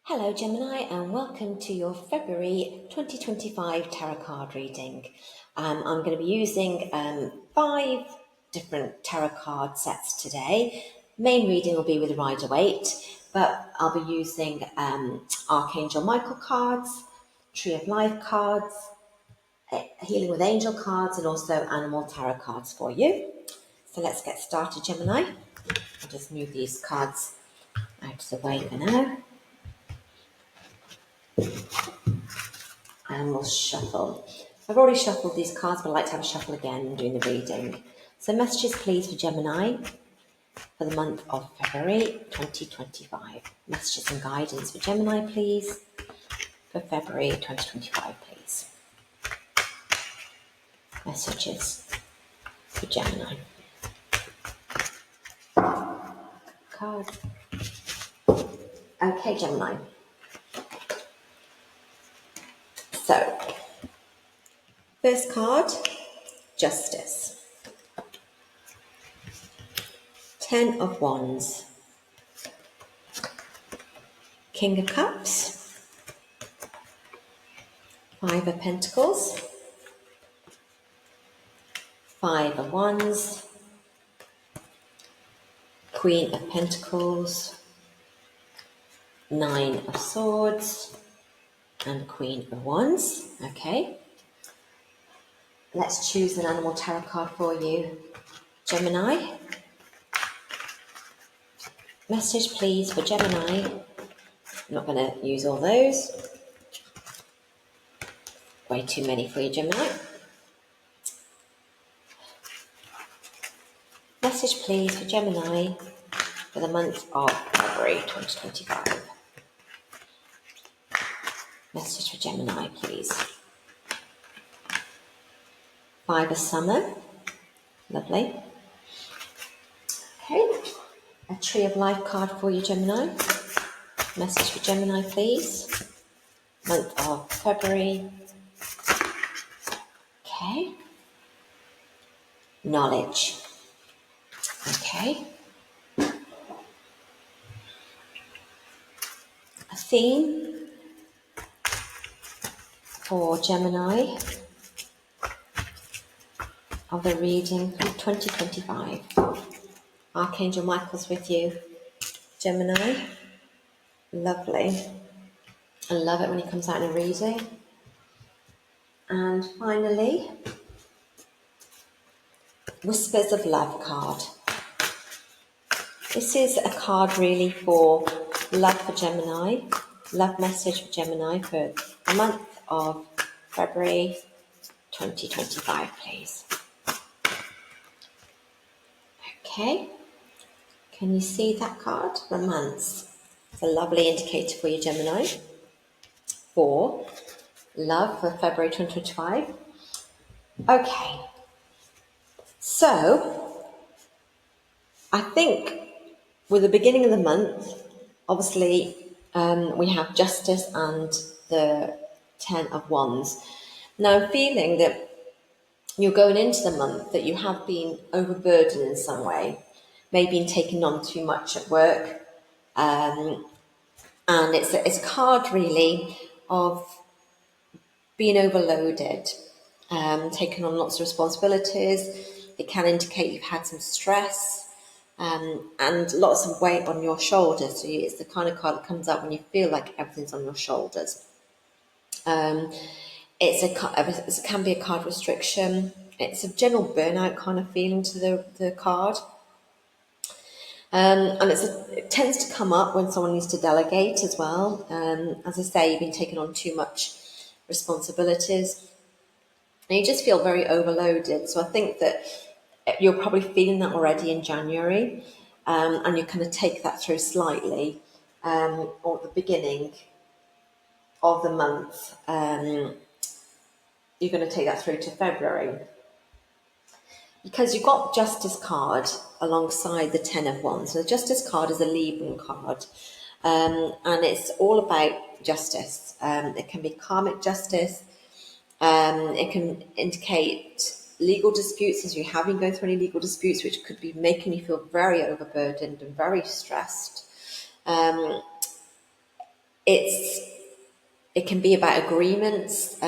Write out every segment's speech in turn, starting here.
Hello Gemini, and welcome to your February 2025 tarot card reading. I'm going to be using 5 different tarot card sets today. Main reading will be with Waite, but I'll be using Archangel Michael cards, Tree of Life cards, Healing with Angel cards, and also Animal Tarot cards for you. So let's get started, Gemini. I'll just move these cards out of the way for now. And we'll shuffle. I've already shuffled these cards, but I'd like to have a shuffle again during the reading. So messages please for Gemini for the month of February 2025. Messages and guidance for Gemini please for February 2025 please. Messages for Gemini. Card. Okay, Gemini. So, first card, Justice. 10 of Wands. King of Cups. 5 of Pentacles. 5 of Wands. Queen of Pentacles. 9 of Swords. And Queen of Wands. Okay. Let's choose an animal tarot card for you, Gemini. Message please for Gemini. I'm not going to use all those. Way too many for you, Gemini. Message please for Gemini for the month of February 2025. Message for Gemini please. 5 of Summer. Lovely. Okay. A Tree of Life card for you, Gemini. Message for Gemini please. Month of February. Okay. Knowledge. Okay. A theme for Gemini of the reading for 2025. Archangel Michael's with you, Gemini. Lovely. I love it when he comes out in a reading. And finally, Whispers of Love card. This is a card really for love for Gemini, love message for Gemini for the month of February 2025, please. Okay, can you see that card? Romance. It's a lovely indicator for you, Gemini, for love for February 2025. Okay, so I think with the beginning of the month, obviously we have Justice and the 10 of Wands. Now I'm feeling that you're going into the month that you have been overburdened in some way, maybe been taken on too much at work, and it's a card really of being overloaded, taking on lots of responsibilities. It can indicate you've had some stress and lots of weight on your shoulders. So it's the kind of card that comes up when you feel like everything's on your shoulders. It can be a card restriction. It's a general burnout kind of feeling to the card. And it tends to come up when someone needs to delegate as well. As I say, you've been taking on too much responsibilities and you just feel very overloaded. So I think that you're probably feeling that already in January, and you kind of take that through slightly, or at the beginning of the month. You're going to take that through to February. Because you've got Justice card alongside the 10 of Wands. So the Justice card is a Libran card, and it's all about justice. It can be karmic justice. It can indicate legal disputes, as you have been going through any legal disputes, which could be making you feel very overburdened and very stressed. it can be about agreements,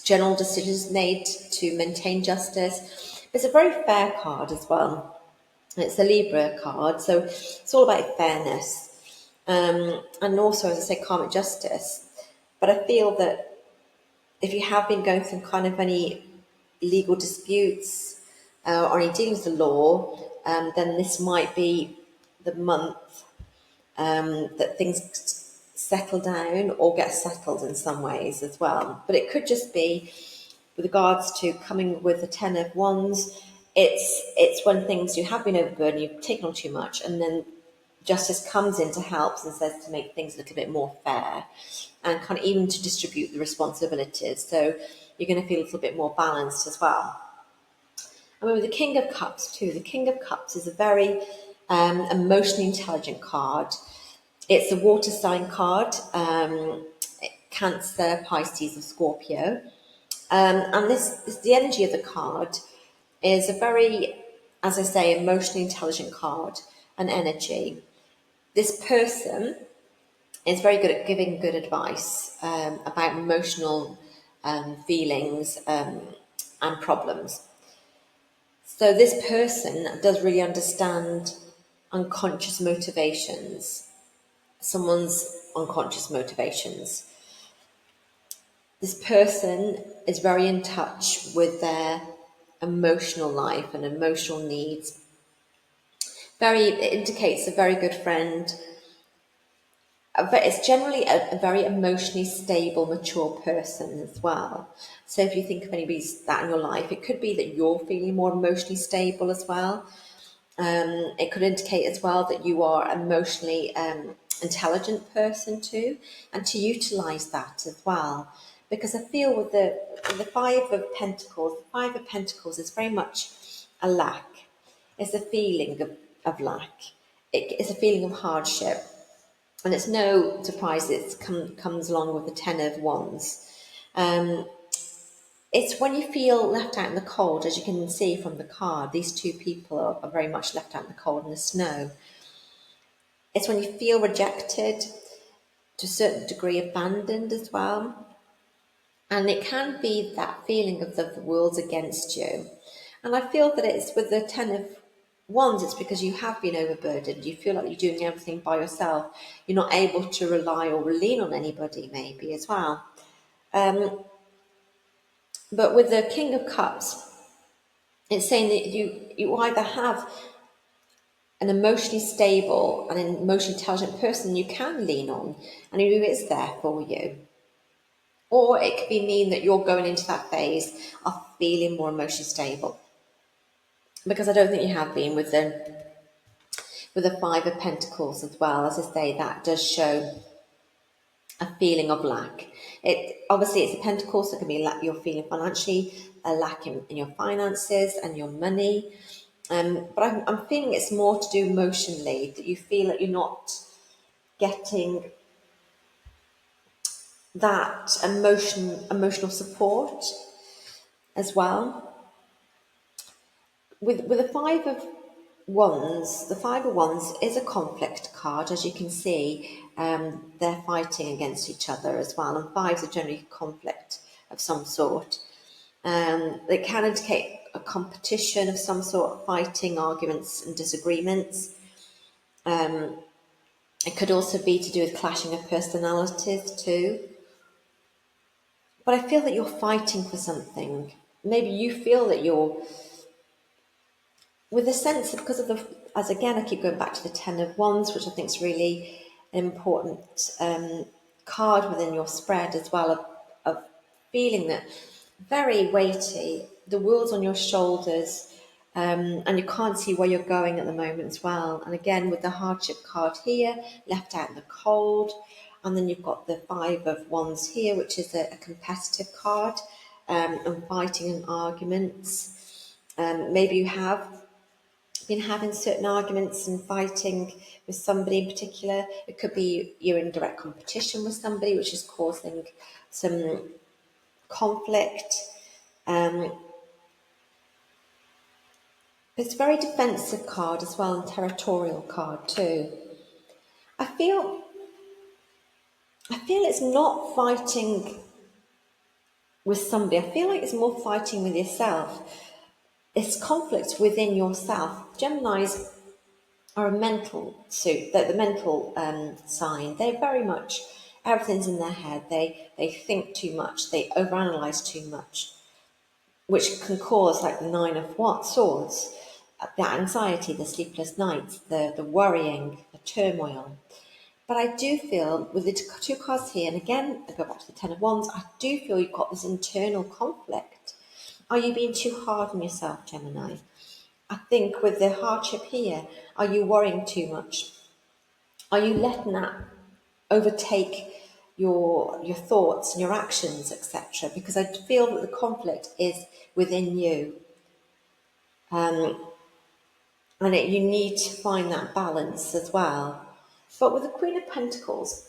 general decisions made to maintain justice. It's a very fair card as well. It's a Libra card, so it's all about fairness, and also, as I say, karmic justice. But I feel that if you have been going through kind of any legal disputes or any dealings with the law, then this might be the month that things settle down or get settled in some ways as well. But it could just be with regards to coming with the Ten of Wands. It's when things you have been overburdened, you've taken on too much, and then justice comes in to help and says to make things a little bit more fair and kind of even to distribute the responsibilities. So you're going to feel a little bit more balanced as well. And with the King of Cups too, the King of Cups is a very emotionally intelligent card. It's a water sign card, Cancer, Pisces, or Scorpio. And this, the energy of the card is a very, as I say, emotionally intelligent card, an energy. This person is very good at giving good advice about emotional feelings and problems. So this person does really understand unconscious motivations, someone's unconscious motivations. This person is very in touch with their emotional life and emotional needs. It indicates a very good friend. But it's generally a very emotionally stable, mature person as well. So if you think of anybody's that in your life, it could be that you're feeling more emotionally stable as well. It could indicate as well that you are emotionally intelligent person too, and to utilize that as well. Because I feel with the Five of Pentacles, the Five of Pentacles is very much a lack. It's a feeling of lack. It's a feeling of hardship. And it's no surprise it comes along with the Ten of Wands. It's when you feel left out in the cold, as you can see from the card, these two people are very much left out in the cold and the snow. It's when you feel rejected, to a certain degree abandoned as well. And it can be that feeling of the world's against you. And I feel that it's with the Ten of Wands, it's because you have been overburdened. You feel like you're doing everything by yourself. You're not able to rely or lean on anybody, maybe as well. But with the King of Cups, it's saying that you either have an emotionally stable and an emotionally intelligent person you can lean on and who is there for you. Or it could be mean that you're going into that phase of feeling more emotionally stable. Because I don't think you have been with the Five of Pentacles as well. As I say, that does show a feeling of lack. Obviously it's a Pentacle, so it can be you're feeling financially a lack in your finances and your money. But I'm feeling it's more to do emotionally, that you feel that you're not getting that emotional support as well. With the Five of Wands, the Five of Wands is a conflict card, as you can see. They're fighting against each other as well, and fives are generally conflict of some sort. They can indicate a competition of some sort, fighting, arguments, and disagreements. It could also be to do with clashing of personalities too. But I feel that you're fighting for something. Maybe you feel that you're with a sense of, because of as again, I keep going back to the Ten of Wands, which I think is really an important card within your spread as well, of feeling that very weighty, the world's on your shoulders, and you can't see where you're going at the moment as well. And again, with the hardship card here, left out in the cold, and then you've got the Five of Wands here, which is a competitive card, and fighting and arguments. Maybe you have been having certain arguments and fighting with somebody in particular. It could be you're in direct competition with somebody, which is causing some conflict. It's a very defensive card as well, and territorial card too. I feel I feel it's not fighting with somebody. I feel like it's more fighting with yourself. It's conflict within yourself. Geminis are a mental suit, the mental sign. They're very much, everything's in their head. They think too much. They overanalyze too much, which can cause like the Nine of Swords, the anxiety, the sleepless nights, the worrying, the turmoil. But I do feel with the two cards here, and again, I go back to the Ten of Wands, I do feel you've got this internal conflict. Are you being too hard on yourself, Gemini? I think with the hardship here, are you worrying too much? Are you letting that overtake your thoughts and your actions, etc.? Because I feel that the conflict is within you. You need to find that balance as well. But with the Queen of Pentacles,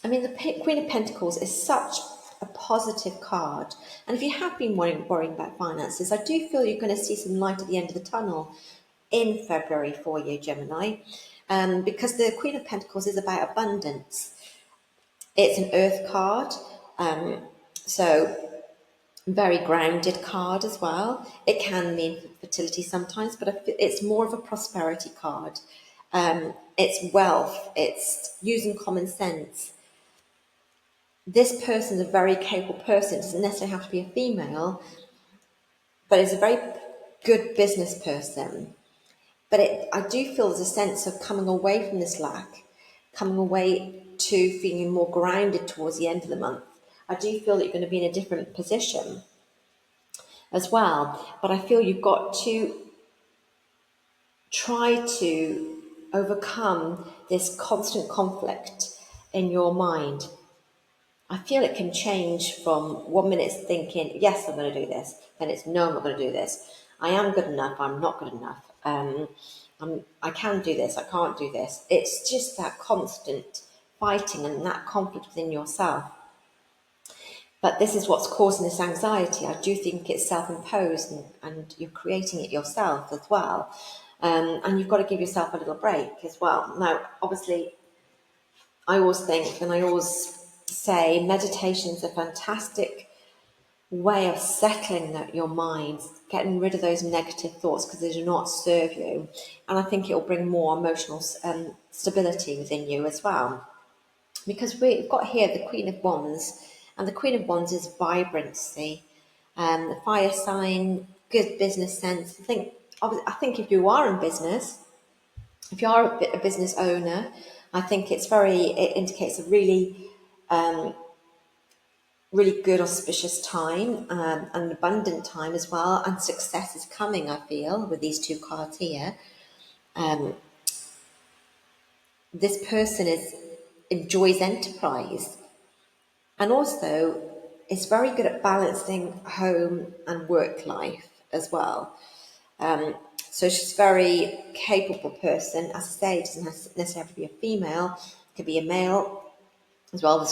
I mean, the Queen of Pentacles is such a positive card. And if you have been worrying about finances, I do feel you're going to see some light at the end of the tunnel in February for you, Gemini. Because the Queen of Pentacles is about abundance. It's an earth card. So very grounded card as well. It can mean fertility sometimes, but it's more of a prosperity card. It's wealth. It's using common sense. This person is a very capable person. It doesn't necessarily have to be a female, but it's a very good business person. But I do feel there's a sense of coming away from this lack, coming away to feeling more grounded towards the end of the month. I do feel that you're going to be in a different position as well. But I feel you've got to try to overcome this constant conflict in your mind. I feel it can change from 1 minute thinking, yes, I'm going to do this, then it's no, I'm not going to do this. I am good enough, I'm not good enough. I can do this, I can't do this. It's just that constant fighting and that conflict within yourself. But this is what's causing this anxiety. I do think it's self-imposed and you're creating it yourself as well. And you've got to give yourself a little break as well. Now, obviously, I always think and I always say meditation is a fantastic way of settling your mind, getting rid of those negative thoughts because they do not serve you. And I think it will bring more emotional stability within you as well. Because we've got here the Queen of Wands, and the Queen of Wands is vibrancy, the fire sign, good business sense. I think if you are in business, if you are a business owner, I think it indicates a really good auspicious time, an abundant time as well, and success is coming, I feel, with these two cards here. This person enjoys enterprise, and also is very good at balancing home and work life as well. So she's a very capable person. As I say, it doesn't necessarily have to be a female, it could be a male as well.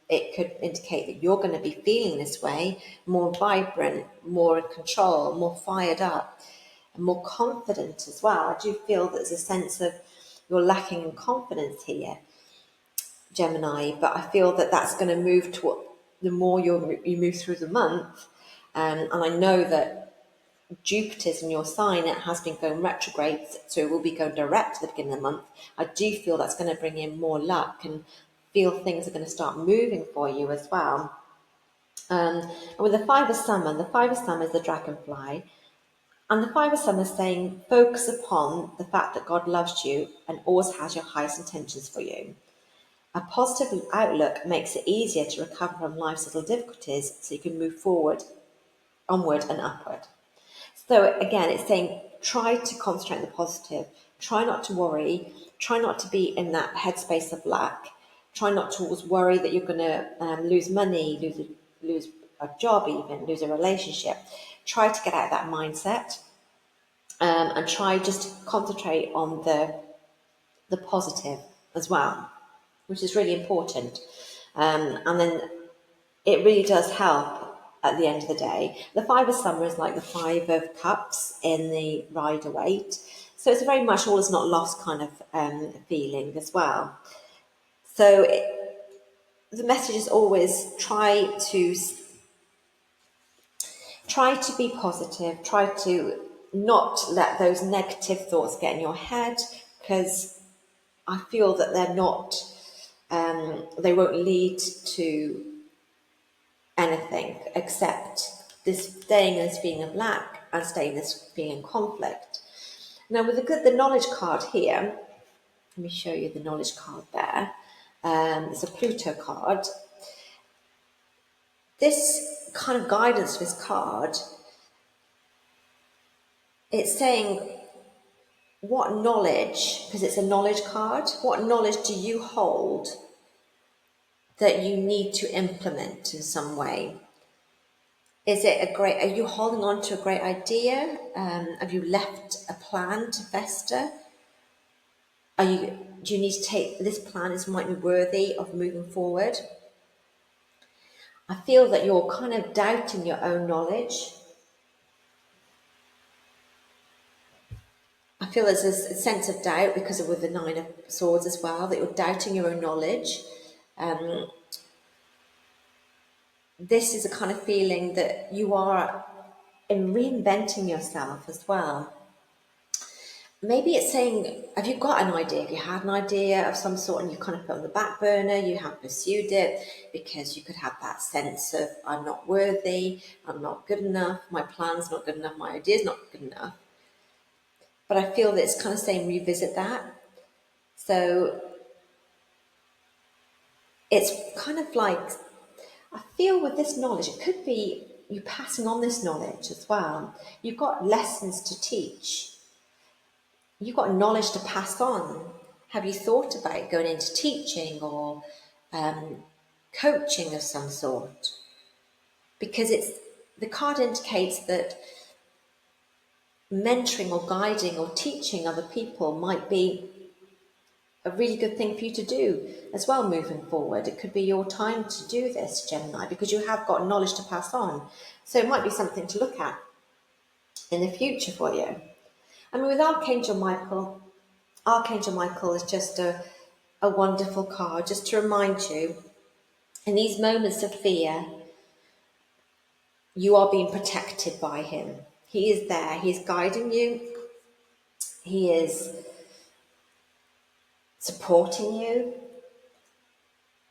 It could indicate that you're going to be feeling this way, more vibrant, more in control, more fired up, and more confident as well. I do feel that there's a sense of you're lacking in confidence here, Gemini, but I feel that that's going to move to the more you move through the month. And I know that Jupiter's in your sign, it has been going retrograde, so it will be going direct at the beginning of the month. I do feel that's going to bring in more luck and feel things are going to start moving for you as well. And with the Five of Summer is the dragonfly. And the Five of Summer is saying, focus upon the fact that God loves you and always has your highest intentions for you. A positive outlook makes it easier to recover from life's little difficulties so you can move forward, onward and upward. So again, it's saying try to concentrate on the positive. Try not to worry. Try not to be in that headspace of lack. Try not to always worry that you're going to lose money, lose a job even, lose a relationship. Try to get out of that mindset and try just to concentrate on the positive as well, which is really important. And then it really does help at the end of the day. The Five of Summer is like the Five of Cups in the Rider Waite. So it's very much all is not lost kind of feeling as well. So the message is always try to be positive, try to not let those negative thoughts get in your head, because I feel that they're not, they won't lead to anything except this staying in this feeling of lack and staying in this feeling of conflict. Now with the knowledge card here, let me show you the knowledge card there. It's a Pluto card. This kind of guidance for this card, it's saying what knowledge, because it's a knowledge card, what knowledge do you hold that you need to implement in some way? Are you holding on to a great idea? Have you left a plan to fester? Do you need to take, this plan might be worthy of moving forward? I feel that you're kind of doubting your own knowledge. I feel there's a sense of doubt because with the Nine of Swords as well, that you're doubting your own knowledge. This is a kind of feeling that you are in reinventing yourself as well. Maybe it's saying, have you got an idea? Have you had an idea of some sort and you kind of put it on the back burner, you have pursued it because you could have that sense of, I'm not worthy, I'm not good enough, my plan's not good enough, my idea's not good enough. But I feel that it's kind of saying revisit that. So it's kind of like, I feel with this knowledge, it could be you passing on this knowledge as well. You've got lessons to teach. You've got knowledge to pass on. Have you thought about going into teaching or coaching of some sort? Because the card indicates that mentoring or guiding or teaching other people might be a really good thing for you to do as well moving forward. It could be your time to do this, Gemini, because you have got knowledge to pass on. So it might be something to look at in the future for you. I mean, with Archangel Michael is just a wonderful card, just to remind you, in these moments of fear, you are being protected by him. He is there. He is guiding you. He is supporting you.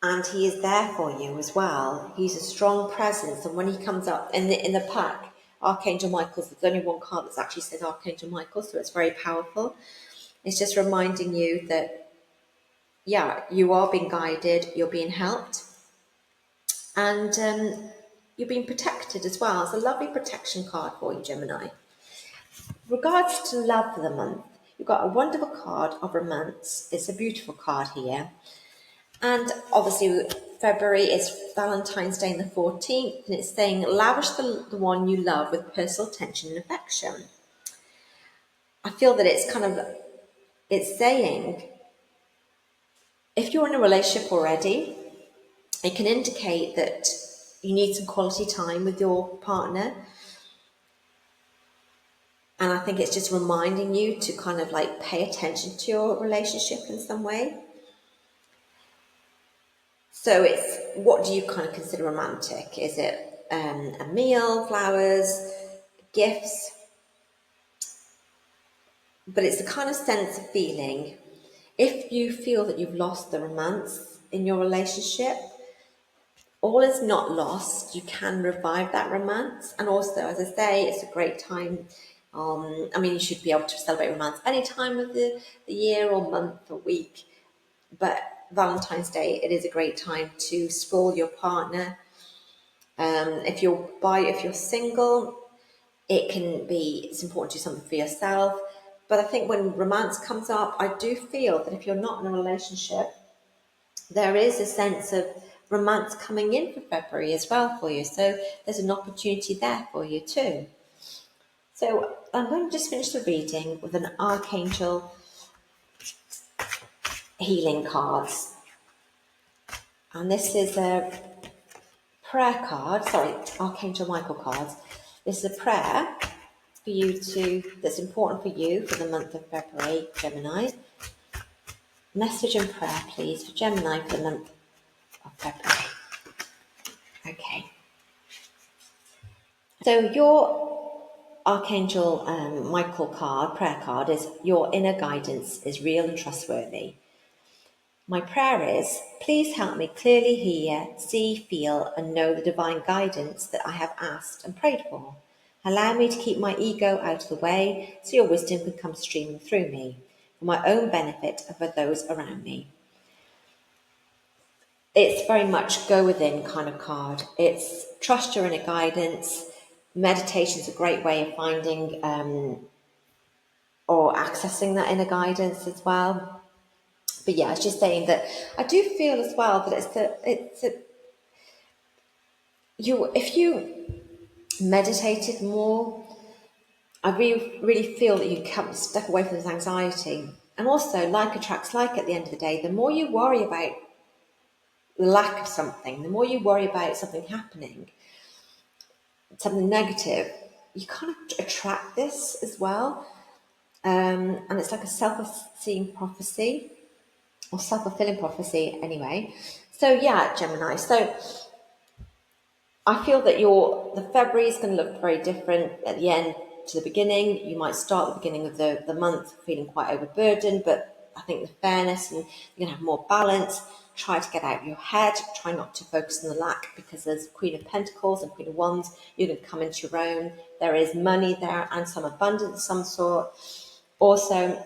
And he is there for you as well. He's a strong presence. And when he comes up in the pack, Archangel Michael's, there's only one card that actually says Archangel Michael, so it's very powerful. It's just reminding you that, yeah, you are being guided, you're being helped, and you're being protected as well. It's a lovely protection card for you, Gemini. Regards to love for the month, you've got a wonderful card of romance. It's a beautiful card here. And obviously, February is Valentine's Day on the 14th, and it's saying, lavish the one you love with personal attention and affection. I feel that it's saying, if you're in a relationship already, it can indicate that you need some quality time with your partner. And I think it's just reminding you to kind of like pay attention to your relationship in some way. So it's, what do you kind of consider romantic? Is it a meal, flowers, gifts? But it's the kind of sense of feeling, if you feel that you've lost the romance in your relationship, all is not lost. You can revive that romance. And also, as I say, it's a great time. I mean, you should be able to celebrate romance any time of the year or month or week. But Valentine's Day, it is a great time to spoil your partner. If you're single, it's important to do something for yourself. But I think when romance comes up, I do feel that if you're not in a relationship, there is a sense of romance coming in for February as well for you. So there's an opportunity there for you too. So I'm going to just finish the reading with an Archangel healing cards. And this is a prayer card, Archangel Michael cards. This is a prayer for you that's important for you for the month of February, Gemini. Message and prayer, please, for Gemini for the month of February. Okay. So your Archangel Michael card, prayer card, is your inner guidance is real and trustworthy. My prayer is, please help me clearly hear, see, feel, and know the divine guidance that I have asked and prayed for. Allow me to keep my ego out of the way so your wisdom can come streaming through me for my own benefit and for those around me. It's very much go within kind of card. It's trust your inner guidance. Meditation is a great way of finding or accessing that inner guidance as well. But yeah, it's just saying that I do feel as well that if you meditated more, I really feel that you can step away from this anxiety. And also, like attracts like at the end of the day, the more you worry about the lack of something, the more you worry about something happening, something negative, you kind of attract this as well. And it's like a self-esteem prophecy, or self-fulfilling prophecy anyway. So yeah, Gemini. So I feel that the February is going to look very different at the end to the beginning. You might start at the beginning of the month feeling quite overburdened, but I think the fairness and you're going to have more balance. Try to get out of your head. Try not to focus on the lack, because there's Queen of Pentacles and Queen of Wands. You're going to come into your own. There is money there and some abundance of some sort. Also,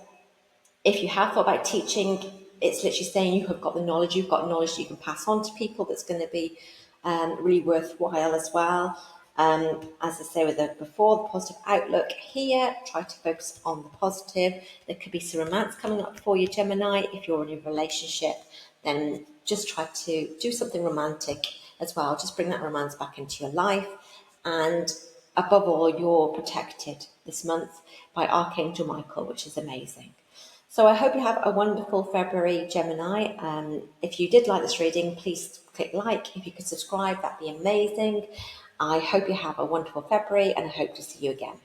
if you have thought about teaching, it's literally saying you have got the knowledge, you've got knowledge that you can pass on to people that's going to be really worthwhile as well. As I say with before, the positive outlook here, try to focus on the positive. There could be some romance coming up for you, Gemini. If you're in a relationship, then just try to do something romantic as well. Just bring that romance back into your life. And above all, you're protected this month by Archangel Michael, which is amazing. So I hope you have a wonderful February, Gemini. If you did like this reading, please click like. If you could subscribe, that'd be amazing. I hope you have a wonderful February, and I hope to see you again.